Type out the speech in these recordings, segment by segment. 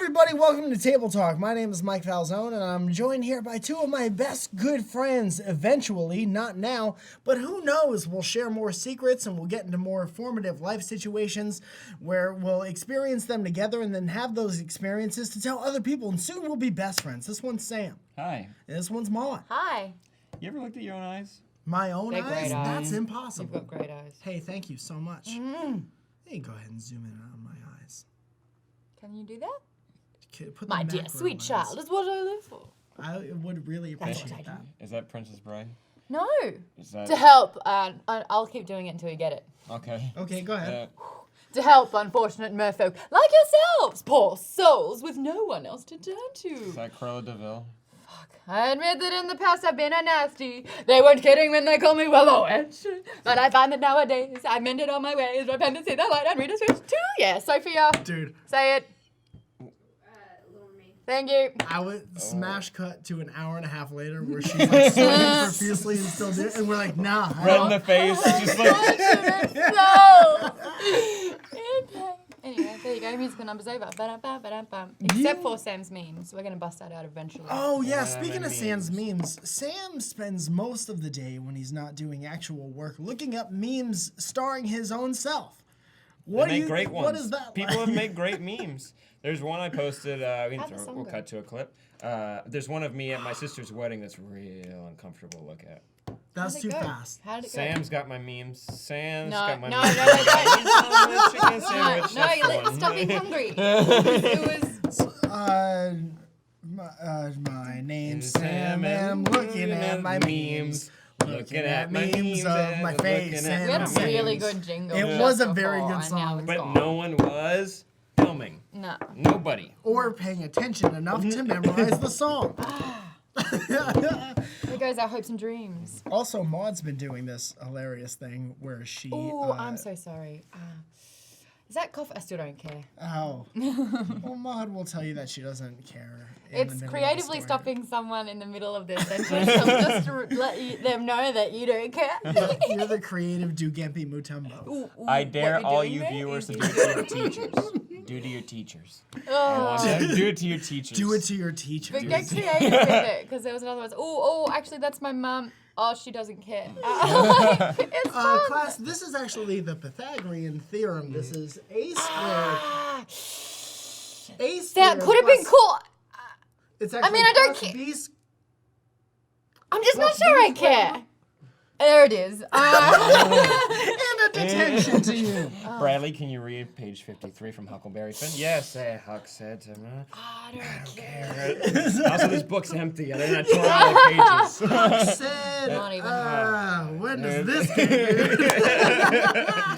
everybody, welcome to Table Talk. My name is Mike Falzone, and I'm joined here by two of my best good friends eventually, not now, but who knows, we'll share more secrets and we'll get into more formative life situations where we'll experience them together and then have those experiences to tell other people, and soon we'll be best friends. This one's Sam. Hi. And this one's Maud. Hi. You ever looked at your own eyes? My own They're eyes? great eyes. That's impossible. You've got great eyes. Hey, thank you so much. Hey, go ahead and zoom in on my eyes. Can you do that? Put the My dear macro sweet lens. child, is what I live for. I would really That's appreciate what I that. Is that Princess Bride? No. Is that To help, I'll keep doing it until you get it. okay? Okay, go ahead. To help unfortunate merfolk like yourselves, poor souls with no one else to turn Is to. that Cruella de Vil? I admit that in the past I've been a nasty. They weren't kidding when they called me Willow Edge. But I find that nowadays I'm mended on my ways. Repent and see the light and read a switch too. Yeah, Sophia. Dude, Say it. Thank you. I would smash cut to an hour and a half later where she's like sweating profusely and still doing it, and we're like, nah. I Red don't- in the face, just like. Anyway, there you go. Musical numbers over. Ba-dum-bum. Except for Sam's memes. We're going to bust that out eventually. Oh yeah, Yeah, speaking my of Sam's memes, Sam spends most of the day when he's not doing actual work looking up memes starring his own self. They make great ones. What is that People like? have made great memes. There's one I posted. How'd the song We'll go? cut to a clip. There's one of me at my sister's wedding that's real uncomfortable to look at. That's How'd too it go? fast. How did it go? Sam's got my memes. Sam's No, got my no, memes. no, no, no. Chicken sandwich. No, that's the one. stop being hungry. It was... My name's Sam, and I'm looking at my memes. Looking at memes of my face We and had my a really sayings. good jingle. It just was a very before, good and now song. it's But gone. no one was filming. No. Nobody. Or paying attention enough to memorize the song. There goes our hopes and dreams. Also, Maud's been doing this hilarious thing where she. Oh, I'm so sorry. Is that coffee? I still don't care. Oh. Well, Maud will tell you that she doesn't care. in the It's middle of the creatively story. stopping someone in the middle of their sentence just to let them know that you don't care. You're the creative Dugempi Mutombo. Ooh, I what dare we're all doing you there viewers is to do it to your teachers. Do it to your teachers. Oh. Do it to your teachers. Do it to your teacher. But get creative with it, because there was another one. Oh, actually, that's my mum. Oh, she doesn't care. It's fun. Class, this is actually the Pythagorean theorem. This is a squared. Ah, A squared. that could have been plus- cool. It's actually mean, I don't plus care. B squared. I'm just not What's sure I these care. There it is. And a detention to you. Bradley, can you read page 53 from Huckleberry Finn? Yes, Huck said to me. I don't care. Also, this book's empty. I didn't tore all the pages. I said, Not even. when does this get good?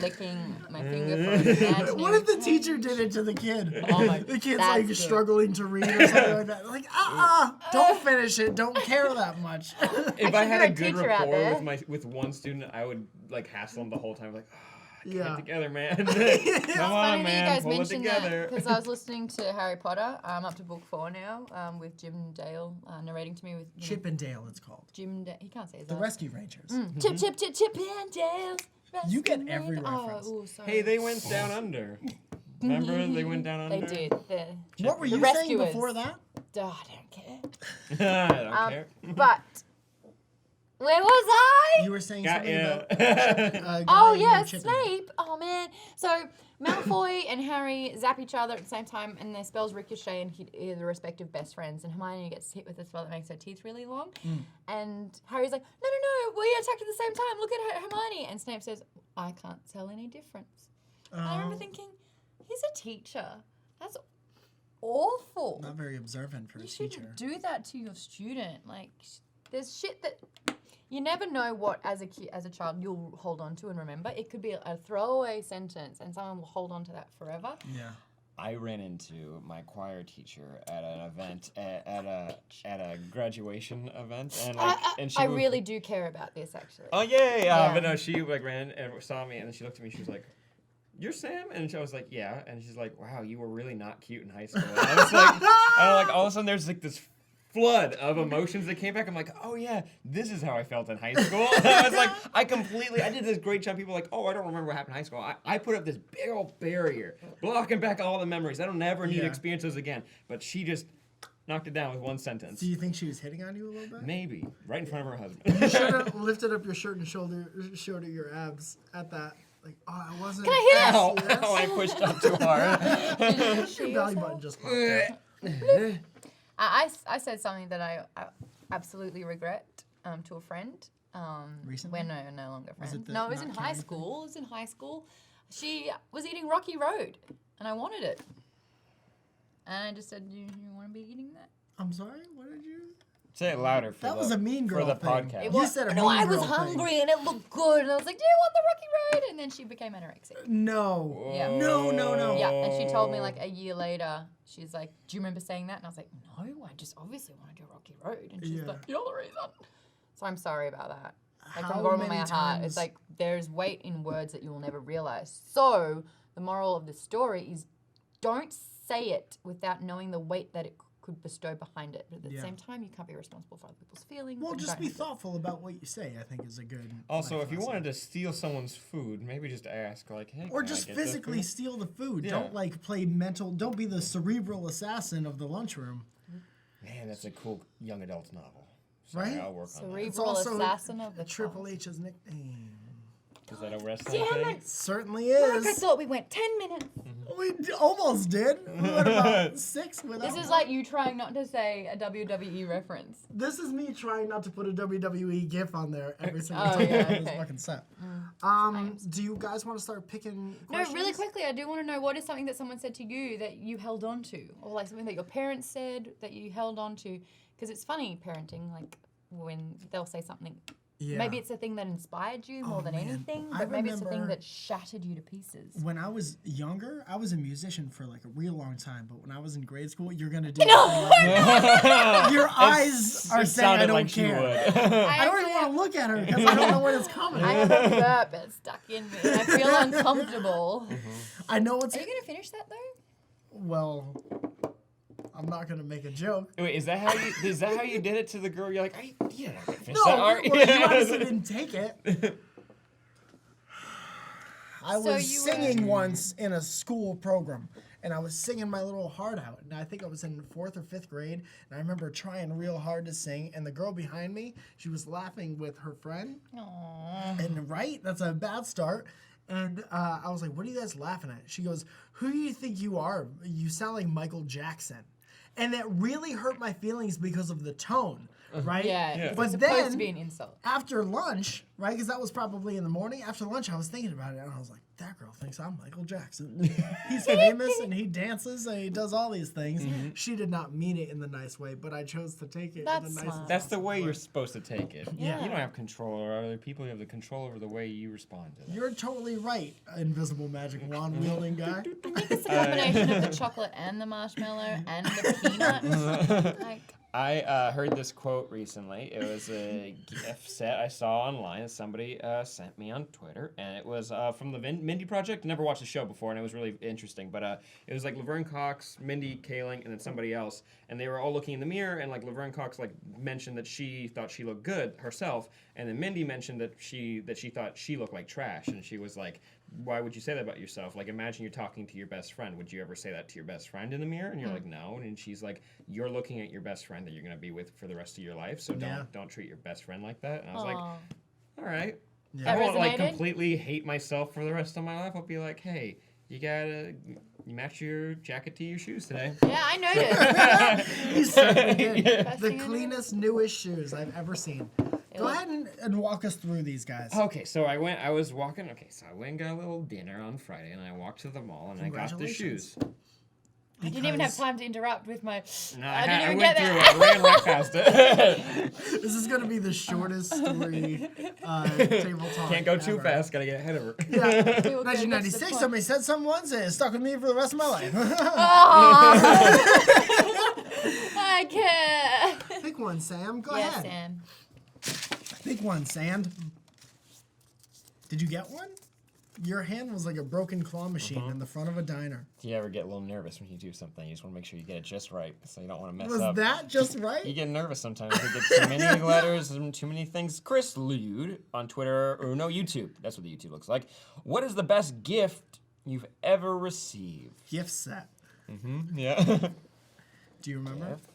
Licking my finger for imagining. What if the teacher did it to the kid? Oh my- The kid's that's like good. struggling to read or something like that. Like, don't finish it. Don't care that much. If I Actually, had you're a a good teacher out there. rapport with one student, I would like hassle him the whole time, like, get Yeah. it together, man. Come It's on, funny that man, you guys pull it mentioned that together. because I was listening to Harry Potter. I'm up to book 4 now with Jim Dale narrating to me with Chip and Dale, it's called. Jim. He can't say his The name. Rescue Rangers. Chip and Dale. You get Rescue every Ranger. reference. Oh, sorry. Hey, they went down under. Remember they went down They under? did. What were The you saying rescuers. before that? Oh, I don't care. I don't care. But where was I? You were saying Got something ya. about guy Oh named yeah, Chip and- Snape. Oh man. So Malfoy and Harry zap each other at the same time, and their spells ricochet and hit the respective best friends. And Hermione gets hit with a spell that makes her teeth really long. And Harry's like, no, we attacked at the same time. Look at Hermione. And Snape says, I can't tell any difference. And I remember thinking, he's a teacher. That's awful. Not very observant for a You teacher. shouldn't do that to your student. Like, there's shit that you never know what as a child you'll hold on to and remember. It could be a throwaway sentence, and someone will hold on to that forever. Yeah. I ran into my choir teacher at an event at a graduation event, and she I would- really do care about this, actually. Oh yay! Yeah. But no, she like ran and saw me, and then she looked at me. She was like, "You're Sam," and I was like, "Yeah." And she's like, "Wow, you were really not cute in high school." And I was like, all of a sudden there's like this flood of emotions that came back. I'm like, oh yeah, this is how I felt in high school. I was like, I did this great job. People were like, oh, I don't remember what happened in high school. I put up this big old barrier, blocking back all the memories. I don't never need to experience those again. But she just knocked it down with one sentence. Do you think she was hitting on you a little bit? Maybe. Right in front of her husband. You should have lifted up your shirt and showed her your abs at that. Like, oh, I wasn't. Can I hit Ow, ow, I pushed up too hard. Your belly button just popped out. I said something that I absolutely regret to a friend. Recently? We're no longer friends. it the No, it was in not high caring thing? school. It was in high school. She was eating Rocky Road, and I wanted it. And I just said, you want to be eating that? I'm sorry. What did you? Say it louder for That the, was a mean girl for the thing. podcast. It was- You said a no, mean I was girl thing. hungry and it looked good, and I was like, "Do you want the Rocky Road?" And then she became anorexic. No. Yeah. No. Yeah, and she told me like a year later, she's like, "Do you remember saying that?" And I was like, "No, I just obviously want to do Rocky Road." And she's Yeah. like, "You're the reason." So I'm sorry about that. Like How from the bottom of many my heart, times- it's like there's weight in words that you will never realize. So the moral of the story is, don't say it without knowing the weight that it could bestow behind it. But at the Yeah. same time, you can't be responsible for other people's feelings. Well, and just don't be have to- thoughtful about what you say. I think is a good. Also, life if you lesson. wanted to steal someone's food, maybe just ask, like, hey, Or can I just get the physically food? steal the food. Yeah. Don't like play mental. Don't be the cerebral assassin of the lunchroom. Man, that's a cool young adult's novel. Sorry, Right? I'll work on that. It's Cerebral also assassin of the Triple past. H's nickname. Is that a wrestling Damn thing? it! Certainly Mark, I is. thought we went 10 minutes. We almost did. We went about 6 without. This is like you trying not to say a WWE reference. This is me trying not to put a WWE GIF on there every single Oh, time yeah, I do this okay. fucking set. Thanks. Do you guys want to start picking No, questions? really quickly, I do want to know what is something that someone said to you that you held on to, or like something that your parents said that you held on to, because it's funny parenting, like when they'll say something. Yeah. Maybe it's the thing that inspired you more than man. anything, I but maybe it's the thing remember- that shattered you to pieces. When I was younger, I was a musician for like a real long time. But when I was in grade school, you're gonna do. Your eyes are It saying I sounded don't like she care. would. I don't even want to look at her because I don't know when it's coming. I have a burp that's stuck in me. I feel uncomfortable. I know it's. Are you gonna finish that though? Well, I'm not gonna make a joke. Wait, is that how you did it to the girl? You're like, you don't have to finish No, that, well, are you obviously didn't take it. I So was you were- singing once in a school program, and I was singing my little heart out. And I think I was in 4th or 5th grade, and I remember trying real hard to sing. And the girl behind me, she was laughing with her friend. Aww. And right, that's a bad start. And I was like, "What are you guys laughing at?" She goes, "Who do you think you are? You sound like Michael Jackson." And that really hurt my feelings because of the tone, right? Yeah, it's But supposed then to be an insult. after lunch, right? Because that was probably in the morning. After lunch, I was thinking about it, and I was like, "That girl thinks I'm Michael Jackson. He's famous, and he dances, and he does all these things." She did not mean it in the nice way, but I chose to take it That's in the nicest. smart. That's the possible way you're supposed to take it. Yeah. You don't have control over other people. You have the control over the way you respond to them. You're totally right, invisible magic wand wielding guy. I think it's a combination of the chocolate and the marshmallow and the peanut. Like, I heard this quote recently. It was a GIF set I saw online. Somebody sent me on Twitter, and it was from the Mindy Project. Never watched the show before, and it was really interesting. But it was like Laverne Cox, Mindy Kaling, and then somebody else, and they were all looking in the mirror. And like Laverne Cox like mentioned that she thought she looked good herself, and then Mindy mentioned that she thought she looked like trash, and she was like, "Why would you say that about yourself? Like, imagine you're talking to your best friend. Would you ever say that to your best friend in the mirror?" And you're like, "No." And she's like, "You're looking at your best friend that you're gonna be with for the rest of your life, so Yeah. don't treat your best friend like that." And I was aw. like, "All right." Yeah. I That won't like resonated? completely hate myself for the rest of my life. I'll be like, "Hey, you match your jacket to your shoes today." Yeah, I noticed. He certainly did. Best The thing I know. cleanest, newest shoes I've ever seen. Go ahead and walk us through these guys. Okay, so I went and got a little dinner on Friday, and I walked to the mall, and I got the shoes. I didn't even have time to interrupt with my. No, I didn't I even went get through that. it. I ran right past it. This is going to be the shortest story table talk. Can't go too ever. fast. Gotta get ahead of her. Yeah. We will go, that's the 1996, point. somebody said something once, and it stuck with me for the rest of my life. I can't. Pick one, Sam. Go Yes, ahead. Sam. Pick one, Sand. Did you get one? Your hand was like a broken claw machine in the front of a diner. Do you ever get a little nervous when you do something? You just want to make sure you get it just right, so you don't want to mess Was up. that just right? You get nervous sometimes. You get too many letters and too many things. Chris Lude on Twitter, or no, YouTube. That's what the YouTube looks like. What is the best gift you've ever received? Gift set. Yeah. Do you remember? Gift?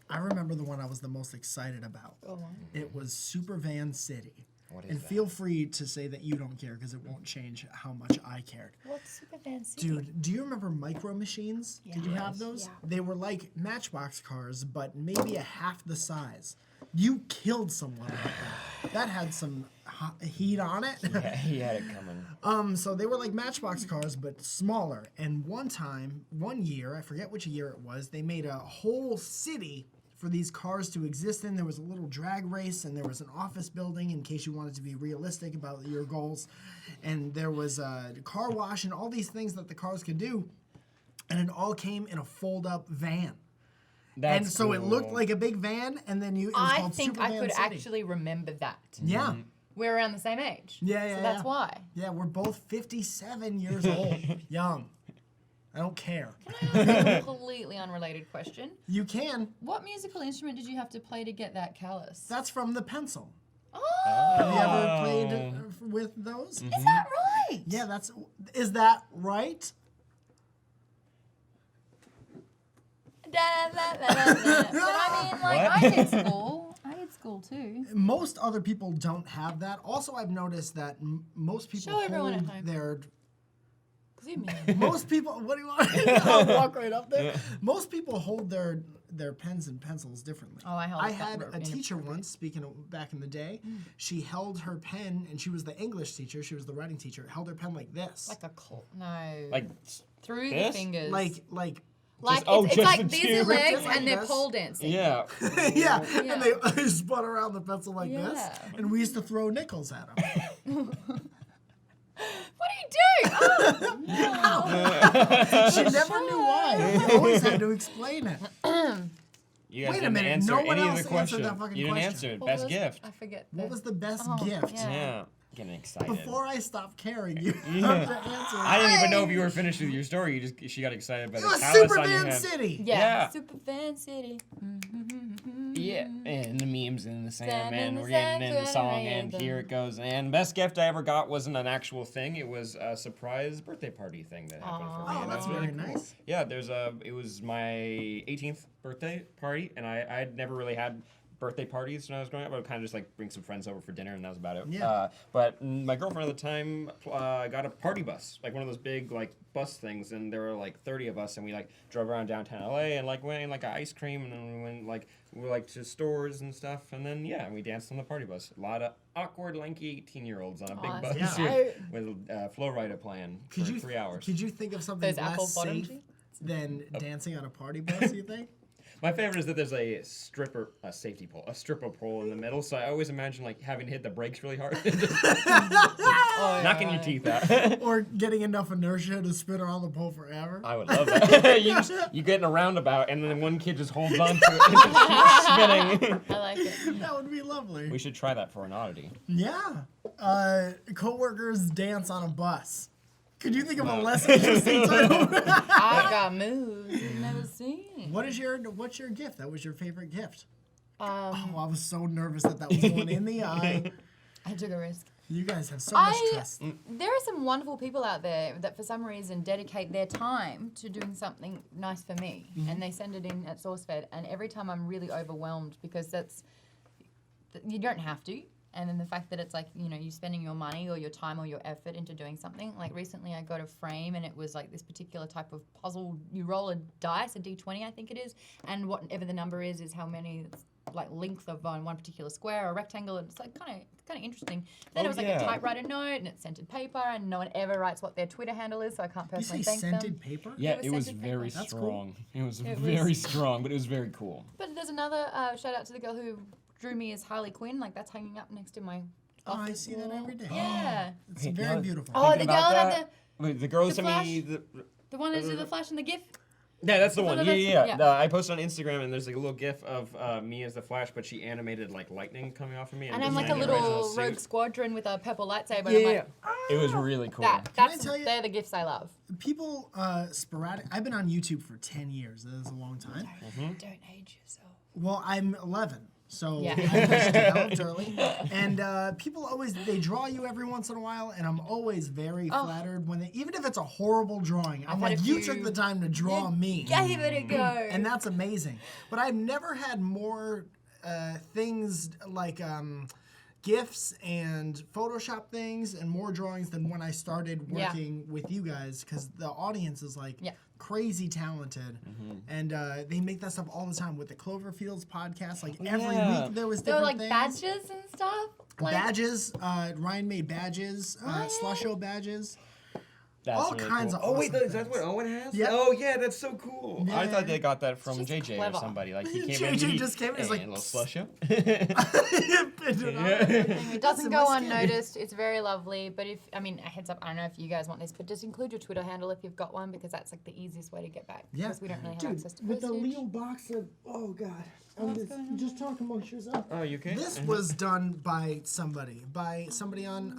I remember the one I was the most excited about. Go on. It was Supervan City. What is And that? feel free to say that you don't care because it won't change how much I cared. What's super fancy? Dude, do you remember micro machines? Did you have those? Yeah. They were like Matchbox cars, but maybe a half the size. You killed someone with that. That had some heat on it. Yeah, he had it coming. So they were like Matchbox cars, but smaller. And one year, I forget which year it was, they made a whole city for these cars to exist in. There was a little drag race, and there was an office building in case you wanted to be realistic about your goals. And there was a car wash and all these things that the cars could do. And it all came in a fold-up van. That's and so it looked cool. like a big van, and then it was I called think I Supervan could City. actually remember that. Yeah. We're around the same age. Yeah, So that's why. Yeah, we're both 57 years old. Young. I don't care. Can I ask a completely unrelated question? You can. What musical instrument did you have to play to get that callus? That's from the pencil. Oh, Have you ever played with those? is that right? Yeah, is that right? But I mean, like, I did school. I did school too. Most other people don't have that. Also, I've noticed that most people Show everyone at hold home. their Zoom in. most people. What do you want? I'll walk right up there. Most people hold their pens and pencils differently. Oh, I held I it had up a in teacher appropriate. once. Speaking of back in the day, she held her pen, and she was the English teacher. She was the writing teacher. Held her pen like this, Like a no. Like, through this? the fingers. like. Like oh, it's just like the these two. are legs Just like and they're this. pole dancing. yeah. yeah, Yeah. and they spun around the pencil like this, Yeah. and we used to throw nickels at them. What do you do? Oh, She never knew why. We always had to explain it. You guys Wait a didn't minute, answer no one any else of the answered question. that fucking You didn't question. answer it. what Best was- gift. I forget. What was the best Oh, gift? yeah. Yeah. Getting excited. Before I stop caring, you Yeah. have to answer. I didn't even know if you were finished with your story. She got excited by It the was callus on your Superman hand. City. Yeah. Yeah. Super Fan City. Yeah, and the memes in the Sand in Sandman. the We're getting in the sand, song, couldn't and read here them. it goes. And best gift I ever got wasn't an actual thing. It was a surprise birthday party thing that happened for me. Oh, and that's really very cool. nice. Yeah, it was my 18th birthday party, and I'd never really had birthday parties when I was growing up. I would kind of just like bring some friends over for dinner, and that was about it. Yeah. But my girlfriend at the time got a party bus, like one of those big like bus things, and there were like 30 of us, and we like drove around downtown LA and like went and like got ice cream, and then we were like to stores and stuff, and then yeah, we danced on the party bus. A lot of awkward, lanky 18-year-olds on a big Awesome. bus Yeah. with Flo Rida playing for Could you 3 hours. Could you think of something Those apple less bottom safe jeans? than dancing on a party bus? You think? My favorite is that there's a safety pole, a stripper pole in the middle. So I always imagine like having to hit the brakes really hard, and just Oh, knocking your teeth out. Or getting enough inertia to spin around the pole forever? I would love that. you get in a roundabout, and then one kid just holds on to it and just keeps spinning. I like it. That would be lovely. We should try that for an oddity. Yeah. Coworkers dance on a bus. Could you think of a less interesting title? I got moves you've never seen. What's your gift? That was your favorite gift. Um, Oh, I was so nervous that was going in the eye. I took a risk. You guys have so much trust. There are some wonderful people out there that for some reason dedicate their time to doing something nice for me. And they send it in at SourceFed. And every time I'm really overwhelmed because you don't have to. And then the fact that it's like, you know, you're spending your money or your time or your effort into doing something. Like recently I got a frame and it was like this particular type of puzzle. You roll a dice, a D20 I think it is. And whatever the number is how many like length of one particular square or rectangle, and it's like kind of interesting. Then it was like a typewriter note, and it's scented paper, and no one ever writes what their Twitter handle is, so I can't You personally say thank scented them. paper? Yeah, was it was scented very paper. That's cool. strong. It was It very was- strong, but it was very cool. But there's another shout out to the girl who drew me as Harley Quinn. Like that's hanging up next to my. Oh, I office see that wall. every day. Yeah. It's Hey, very now- beautiful. Oh, Thinking the girl about that that, wait, the girl the sent me the one that did the flash and the gif. Yeah, that's the one. That's- Yeah. yeah. I posted on Instagram, and there's like a little GIF of me as the Flash, but she animated like lightning coming off of me. And I'm like a designed the original little suit. rogue squadron with a purple lightsaber. Yeah, and I'm yeah. like, It was really cool. that's tell you- they're the gifts I love. People sporadic. I've been on YouTube for 10 years. That is a long time. Don't age yourself. Well, I'm 11. So Yeah. I was developed early. And people always, they draw you every once in a while, and I'm always very flattered when they, even if it's a horrible drawing, I'm had like, a you few- took the time to draw me. Gave it a go. And that's amazing. But I've never had more things like GIFs and Photoshop things and more drawings than when I started working with you guys, because the audience is like crazy talented. And they make that stuff all the time with the Cloverfields podcast. Like every week there was There were different like things. badges and stuff. Like, Badges. Ryan made badges. Slusho badges. That's all really kinds cool. of Oh wait, awesome is that things. what Owen has? Yep. Oh yeah, that's so cool. I Yeah. thought they got that from It's just JJ clever. or somebody. Like he came JJ in. just came in, he's hey, like, a little slush up. It doesn't go my skin. unnoticed. It's very lovely. But if, I mean, a heads up, I don't know if you guys want this, but just include your Twitter handle if you've got one, because that's like the easiest way to get back. Yeah. Because we don't really have Dude, access to with the postage. little box of, oh god, just talk amongst yourself. Oh, you okay? This was done by somebody on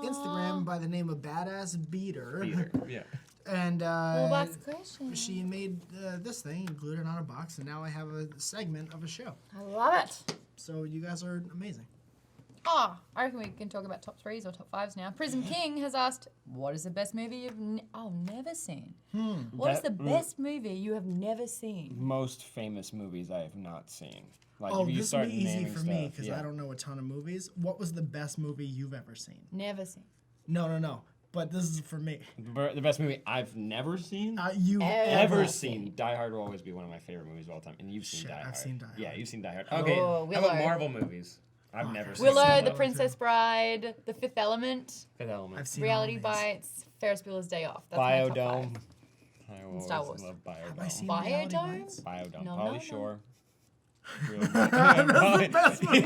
Instagram by the name of Badass Beater. Yeah. And Little box question. she made this thing and glued it on a box, and now I have a segment of a show. I love it. So you guys are amazing. I reckon we can talk about top 3s or top 5s now. Prism King has asked, what is the best movie you've never seen? What is the best movie you have never seen? Most famous movies I have not seen. Like Oh, if you this start would be easy naming for me stuff, because yeah. I don't know a ton of movies. What was the best movie you've ever seen? Never seen. No. But this is for me. The best movie I've never seen. You've Ever seen. Die Hard will always be one of my favorite movies of all time. And you've seen Shit, Die Hard. I've seen Die Hard. Yeah, you've seen Die Hard. Okay. Oh, How about Willow. Marvel movies? I've never seen Willow, some. The Princess Bride, The Fifth Element, Fifth Element. I've seen Reality all these. Bites, Ferris Bueller's Day Off. That's my top Biodome. 5. I always Star Wars. love Have I Biodome. seen Reality Biodome? Bites? Biodome. No, Pauly no. Shore. That's the best movie.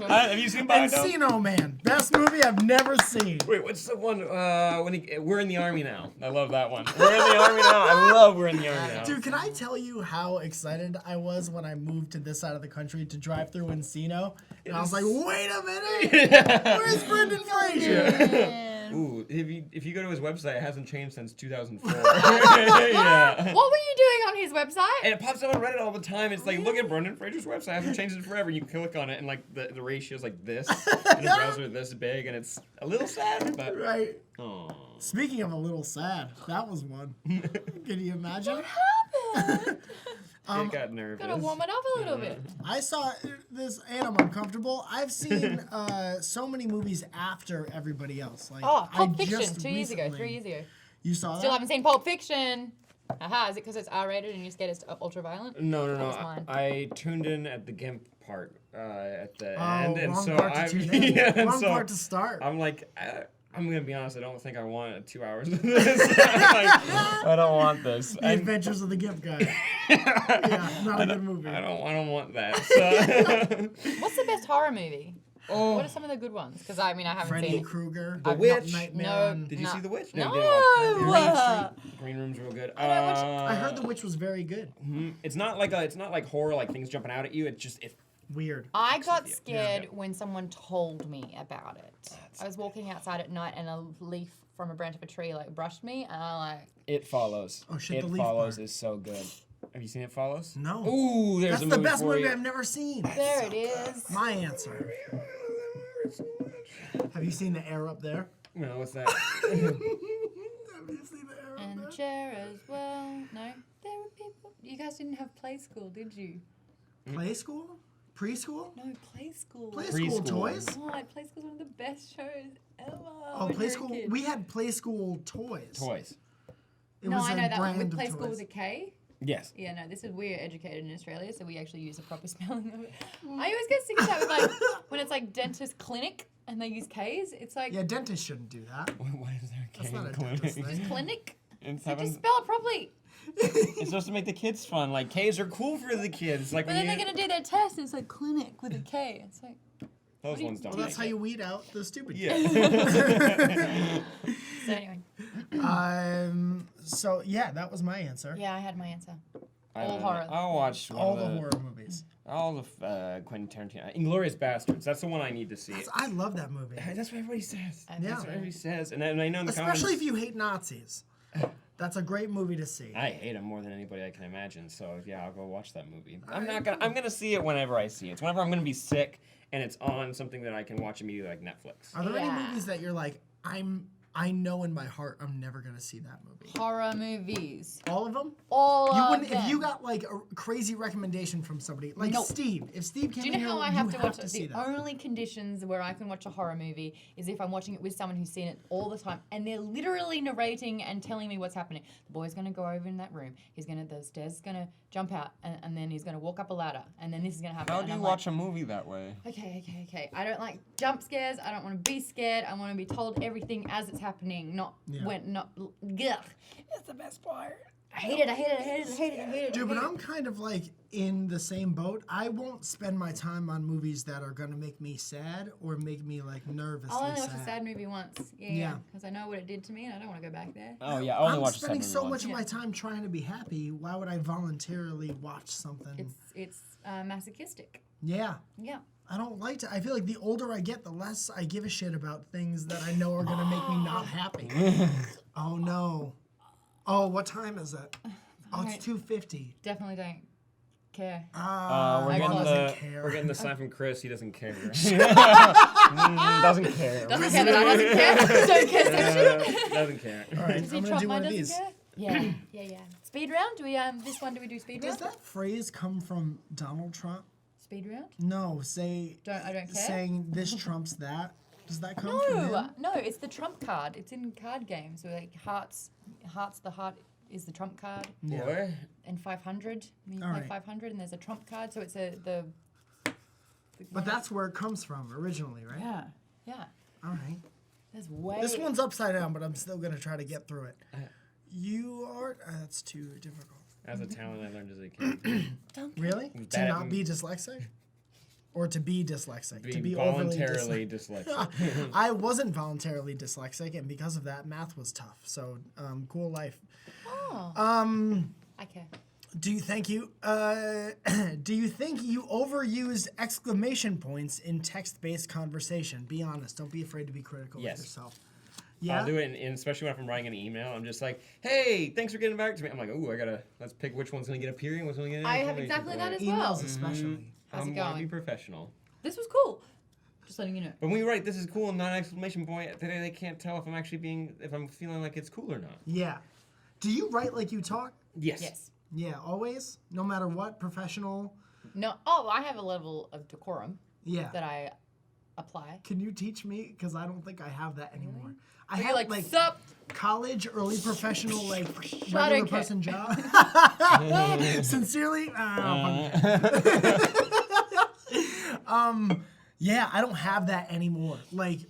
Have you seen Biodome? Encino Man. Best movie I've never seen. Wait, what's the one? We're in the Army now. I love that one. We're in the Army now. I love We're in the Army now. Dude, can I tell you how excited I was when I moved to this side of the country to drive through Encino? And I was like, wait a minute! Where's Brendan Fraser? Ooh, if you go to his website, it hasn't changed since 2004. Yeah. What were you doing on his website? And it pops up on Reddit all the time. It's like, look at Brendan Fraser's website. It hasn't changed it forever. You click on it, and like the ratio's like this, and the browser this big, and it's a little sad, but. Right. Aww. Speaking of a little sad, that was one. Can you imagine? What happened? It got nervous. Gotta warm it up a little bit. I saw this and I'm uncomfortable. I've seen so many movies after everybody else. Like Oh, Pulp I Fiction, just 2 years ago, recently- 3 years ago. You saw Still that? haven't seen Pulp Fiction. Aha, is it because it's R-rated and you're scared it's ultra violent? No. That was mine. I tuned in at the GIMP part at the Oh, end, and wrong so part to I'm tune in. yeah, and Wrong so part to start. I'm like, I'm gonna be honest. I don't think I want 2 hours of this. I don't want this. The Adventures of the Gimp Guy. Yeah, not a good movie. I don't want that. So. What's the best horror movie? Oh. What are some of the good ones? Because I mean, I haven't Freddy seen. Krueger. The I've Witch. got Nightmare No. on- Did you No. see The Witch? No. you didn't. Green Room's real good. I heard The Witch was very good. It's not like horror, like things jumping out at you. It's just Weird. I got with you. scared Yeah. when someone told me about it. I was walking outside at night and a leaf from a branch of a tree like brushed me, and I like. It Follows. Oh, shit, It the leaf Follows part. is so good. Have you seen It Follows? No. Ooh, there's That's a the movie best for movie you. I've never seen. There it is. My answer. Have you seen The Air Up There? No, what's that? Have you seen The Air Up And the There? chair as well. No, there were people. You guys didn't have play school, did you? Play School? Preschool? No, play school. Play School Preschool. toys? God, play school's one of the best shows ever. Oh, when Play you're a School. kid. We had Play School toys. Toys. It No, was I a know that one. brand With of play school toys. with a K. Yes. Yeah, no, this is we're educated in Australia, so we actually use the proper spelling of it. I always get sick of that with like when it's like dentist clinic and they use K's. It's like Yeah, dentists shouldn't do that. Why is there a That's K not in a dentist clinic? thing. clinic. It's, So having, just spell it properly. it's supposed to make the kids fun. Like K's are cool for the kids. Like But then they're gonna do their test and it's like clinic with a K. It's like those ones don't. Well, that's how make you weed out the stupid it. kids. Yeah. so anyway. So yeah, that was my answer. Yeah, I had my answer. I All don't know. horror. I'll watch All the horror movies. all the Quentin Tarantino. Inglourious Bastards. That's the one I need to see. I love that movie. That's what everybody says. I Yeah. That's what everybody says. And I know in the Especially if comments, you hate Nazis. That's a great movie to see. I hate them more than anybody I can imagine. So yeah, I'll go watch that movie. I'm gonna see it whenever I see it. It's whenever I'm gonna be sick and it's on something that I can watch immediately, like Netflix. Are there any Yeah. movies that you're like, I know in my heart I'm never gonna see that movie? Horror movies. All of them? All You of wouldn't them. if you got like a crazy recommendation from somebody like Nope. Steve. If Steve came Do you in know here, how I have to watch to it? see The that. only conditions where I can watch a horror movie is if I'm watching it with someone who's seen it all the time and they're literally narrating and telling me what's happening. The boy's gonna go over in that room. The stairs is gonna jump out and then he's gonna walk up a ladder and then this is gonna happen. How and do you I'm watch a movie that way? Like, okay. I don't like jump scares. I don't want to be scared. I want to be told everything as it's happening, not ugh. It's the best part. I hate it. Dude, but I'm kind of like in the same boat. I won't spend my time on movies that are gonna make me sad or make me like nervously I'll only sad. watch a sad movie once. Yeah. Because I know what it did to me and I don't want to go back there. Oh yeah, I only I'm watch spending seven so once. much of my time trying to be happy. Why would I voluntarily watch something? It's masochistic. Yeah. Yeah. I don't like to. I feel like the older I get, the less I give a shit about things that I know are gonna make me not happy. Oh no. Oh, what time is it? Oh, it's 2:50. Definitely don't care. We're I getting doesn't care. we're getting the sign from Chris. He doesn't care. doesn't care. Doesn't care that I doesn't care. Don't care section. Doesn't care. All right, Does he I'm gonna Trump do mine one of doesn't these. care? Yeah. Speed round? Do we do we do speed Does round? that phrase come from Donald Trump? Speed round? No, I don't care. Saying this trumps that. Does that come from him? No, it's the trump card. It's in card games. So like hearts, the heart is the trump card. Boy. And 500. You All play right. 500 and there's a trump card. So it's But that's where it comes from originally, right? Yeah. All right. There's way. This one's upside down, but I'm still gonna try to get through it. You are. That's too difficult. That's a talent I learned as a kid. Really? Bad To at not be dyslexic? Or to be dyslexic? To Being be overly voluntarily dyslexic. I wasn't voluntarily dyslexic, and because of that, math was tough. So, cool life. Oh. I care. Do you think you overused exclamation points in text-based conversation? Be honest. Don't be afraid to be critical Yes. of yourself. Yeah. I'll do it, and especially when I'm writing an email. I'm just like, hey, thanks for getting back to me. I'm like, ooh, let's pick which one's going to get a period, which one's going to get an I have exclamation exactly that point. as well. Emails especially. How's it I'm going to be going? professional. This was cool. Just letting you know. But when we write, this is cool, not an exclamation point, they can't tell if I'm actually if I'm feeling like it's cool or not. Yeah. Do you write like you talk? Yes. Yes. Yeah, always? No matter what, professional? No. Oh, I have a level of decorum Yeah. that I apply. Can you teach me? Because I don't think I have that anymore. I Where have you're like, sup? college, early professional, like don't regular care. person job. Sincerely, yeah, I don't have that anymore. Like,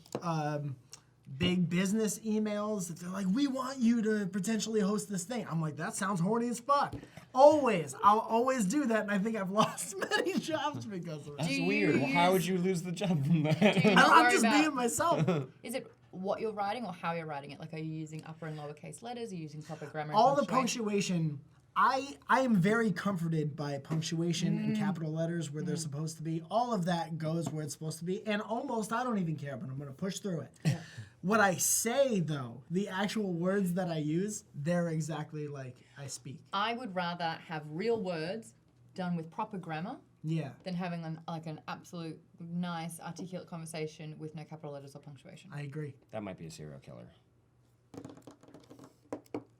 big business emails. If they're like, we want you to potentially host this thing. I'm like, that sounds horny as fuck. Always. I'll always do that, and I think I've lost many jobs because of it. That's Do weird. you Well, how would use- you lose the job from that? Do you not I'm worry just about- being myself. Is it what you're writing or how you're writing it? Like, are you using upper and lowercase letters? Are you using proper grammar? All the and punctuation. I am very comforted by punctuation and capital letters where they're supposed to be. All of that goes where it's supposed to be, and almost I don't even care, but I'm going to push through it. What I say, though, the actual words that I use, they're exactly like I speak. I would rather have real words done with proper grammar Yeah, than having an absolute nice articulate conversation with no capital letters or punctuation. I agree. That might be a serial killer.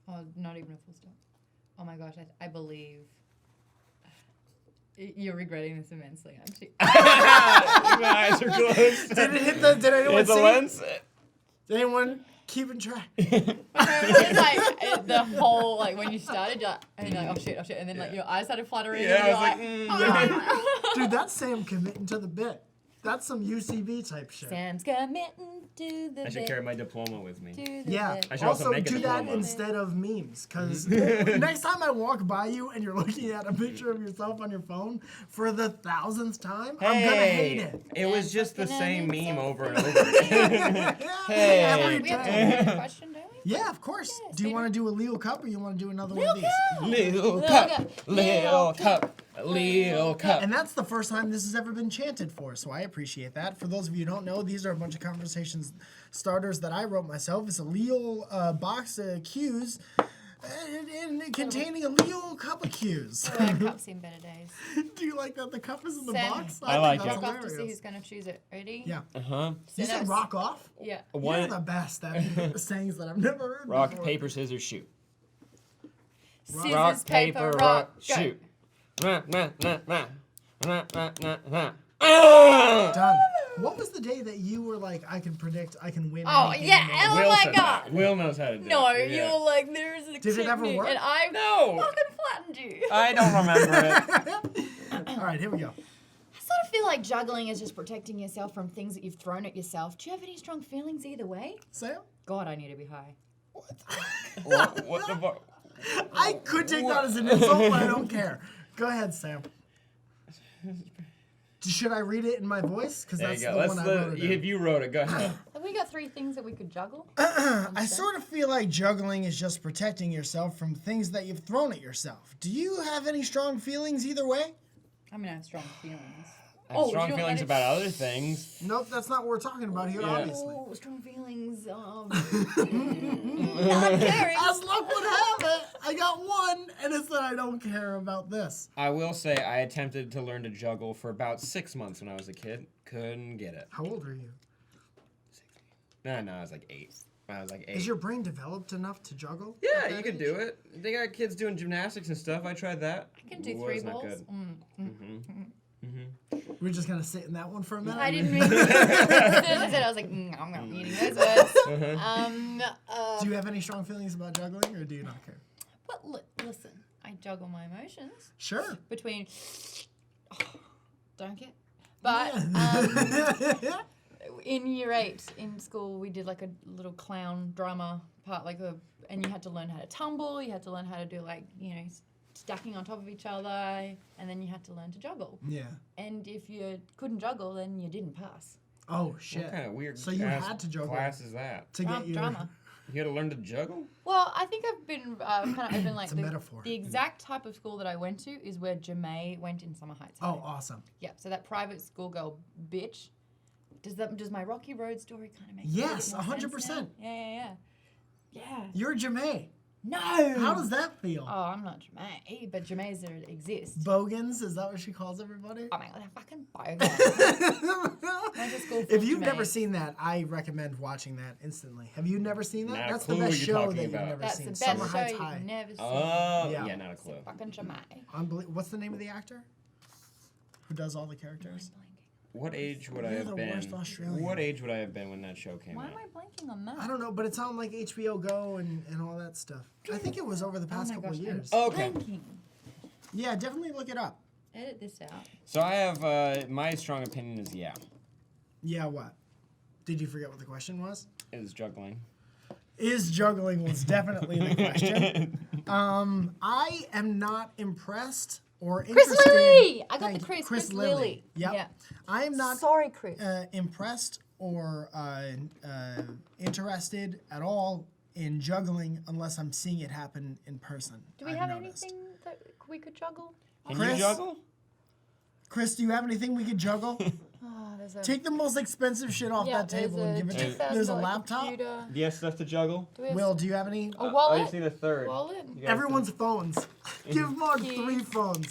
Oh, not even a full stop. Oh my gosh, I believe you're regretting this immensely, aren't you? My eyes are closed. Did it hit the? Did anyone It's a see? lens. Did anyone keeping track? It's like the whole, like when you started, you're like, and you're like, oh shit, and then like your eyes started fluttering. Yeah, and I you're was like, like, Dude, that's Sam committing to the bit. That's some UCB type shit. Sam's committing to the I should bit, carry my diploma with me. to the Yeah. bit. I should also make a do that diploma. instead of memes, because next time I walk by you and you're looking at a picture of yourself on your phone for the 1,000th time, I'm gonna hate it. It was just the fucking same amazing. meme over and over again. Every We have to time. do a question, don't we? Yeah, of course. Yeah, do you speed want to do a Leo Cup or you want to do another one of these? Lil Cup, cup, Lil Lil cup, Lil cup. And that's the first time this has ever been chanted for, so I appreciate that. For those of you who don't know, these are a bunch of conversations starters that I wrote myself. It's a Leo box of cues and containing a Leo cup of cues. Oh, cup's seen better days. Do you like that the cup is in the Sam, box? I like think it. that's Rock off to see hilarious. who's going to choose it. Ready? Yeah. Uh-huh. You said rock off? Yeah. You're the best at sayings that I've never heard Rock, before. paper, scissors, shoot. Scissors, Rock, paper, rock, go. shoot. Nah, nah, nah, nah. Nah, nah, nah, nah. Done. What was the day that you were like, I can predict, I can win? Oh, anything yeah. in the Oh, world? Will my said God. that. Will knows how to do No, it. you were like, there's a Did it ever technique, work? and I No. fucking flattened you. I don't remember it. All right, here we go. I sort of feel like juggling is just protecting yourself from things that you've thrown at yourself. Do you have any strong feelings either way? Sam? God, I need to be high. What the fuck? I could take that as an insult, but I don't care. Go ahead, Sam. Should I read it in my voice? Because There that's you the go. one I wrote it in. If you wrote it, go ahead. Have we got 3 things that we could juggle? I sort of feel like juggling is just protecting yourself from things that you've thrown at yourself. Do you have any strong feelings either way? I mean, I have strong feelings. I have Oh, strong you know what feelings that about other things. Nope, that's not what we're talking about here, Yeah. obviously. Oh, strong feelings. Not caring. As luck would have it, I got one, and it's that I don't care about this. I will say I attempted to learn to juggle for about 6 months when I was a kid. Couldn't get it. How old are you? No, I was like 8. I was like 8. Is your brain developed enough to juggle? Yeah, at you that can age? do it. They got kids doing gymnastics and stuff. I tried that. I can do Was 3 not balls. good. We're just gonna sit in that one for a minute. I didn't really. As soon as I said, I was like, I'm not eating those words. Do you have any strong feelings about juggling, or do you not care? But listen, I juggle my emotions Sure. between. Don't get. But in year 8 in school, we did like a little clown drama part, and you had to learn how to tumble. You had to learn how to do stacking on top of each other, and then you had to learn to juggle. Yeah. And if you couldn't juggle, then you didn't pass. Oh shit. What kind of weird So you had to juggle class is that? to get your Drama. You had to learn to juggle? Well, I think I've been kind of open like It's a metaphor. The exact type of school that I went to is where Jamae went in Summer Heights. Oh, awesome. Yeah, so that private schoolgirl bitch. Does my Rocky Road story kind of make Yes, a little bit more 100%. sense now? Yeah. You're Jamae. No. How does that feel? Oh, I'm not Jamae, but Jamae's there exist. Bogans, is that what she calls everybody? Oh my god, that fucking bogan. Went to school full If of you've never Jamaes. seen that, I recommend watching that instantly. Have you never seen that? Not a That's the clue best what you're show talking that you've about. never That's seen. the best Summer show Heights you've High. never seen. Oh, Yeah. yeah, not a clue. Fucking Jamae. What's the name of the actor? Who does all the characters? What age would I You're have the been? worst Australian. What age would I have been when that show came Why out? am I blanking on that? I don't know, but it's on like HBO Go and all that stuff. I think it was over the past my couple of gosh, years. Okay. Blanking. Yeah, definitely look it up. Edit this out. So I have my strong opinion is Yeah, what? Did you forget what the question was? is juggling. Is juggling was definitely the question. I am not impressed or Chris interested. Lilly! I got Thank the Chris. you. Chris Lilly. Yep. Yeah. I am not Sorry, Chris. impressed or interested at all in juggling unless I'm seeing it happen in person. Do we I've have noticed. anything that we could juggle? Can Chris? you juggle? Chris, do you have anything we could juggle? Oh, there's a Take the most expensive shit off that table and give it to There's a laptop. Computer. Do you have stuff to juggle? Do we have Will, do you have any? a wallet? I just need a third. Wallet? You got Everyone's phones. Give Mark Keys. 3 phones.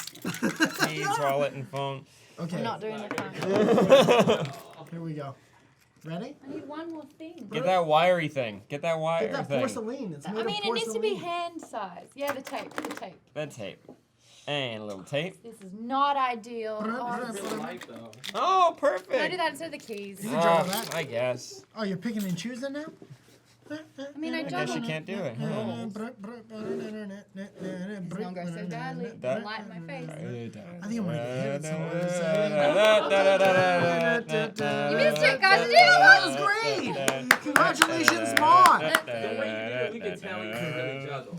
keys, wallet, and phone. Okay, I'm not doing the phone. here we go. Ready? I need one more thing. Get that wiry thing. Get that wire Get that thing. porcelain. It's made I mean, of it needs to be porcelain. hand size. Yeah, the tape. The tape. That tape. And a little tape. This is not ideal. Oh, perfect. Can I do that instead of the keys? You can juggle that. I guess. Oh, you're picking and choosing now? I mean, I I guess juggle. you can't do it. It's gonna go so badly. That- Light in my face. I think I'm gonna get hit. You missed it, guys. That was great. Congratulations, Mom. We can tell you can really juggle.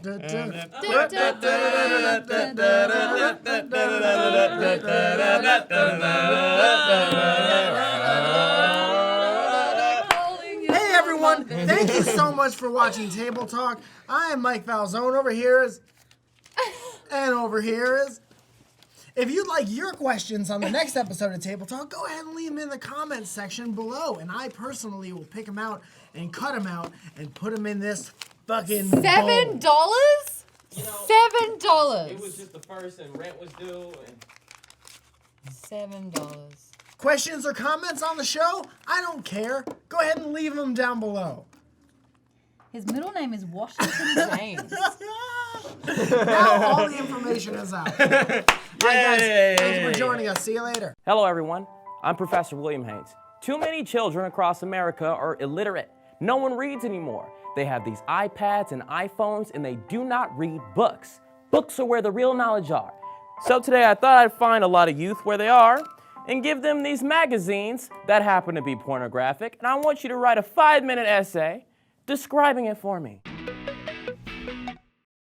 Hey everyone, thank Thank you so much for watching Table Talk. I am Mike Falzone. Over here is... And over here is... If you'd like your questions on the next episode of Table Talk, go ahead and leave them in the comments section below. And I personally will pick them out and cut them out and put them in this fucking bowl. $7? You know, $7. it was just the first and rent was due. And $7. Questions or comments on the show? I don't care. Go ahead and leave them down below. His middle name is Washington James. Now all the information is out. All right, guys. Thanks for joining us. See you later. Hello, everyone. I'm Professor William Haynes. Too many children across America are illiterate. No one reads anymore. They have these iPads and iPhones, and they do not read books. Books are where the real knowledge are. So today I thought I'd find a lot of youth where they are and give them these magazines that happen to be pornographic, and I want you to write a 5-minute essay describing it for me.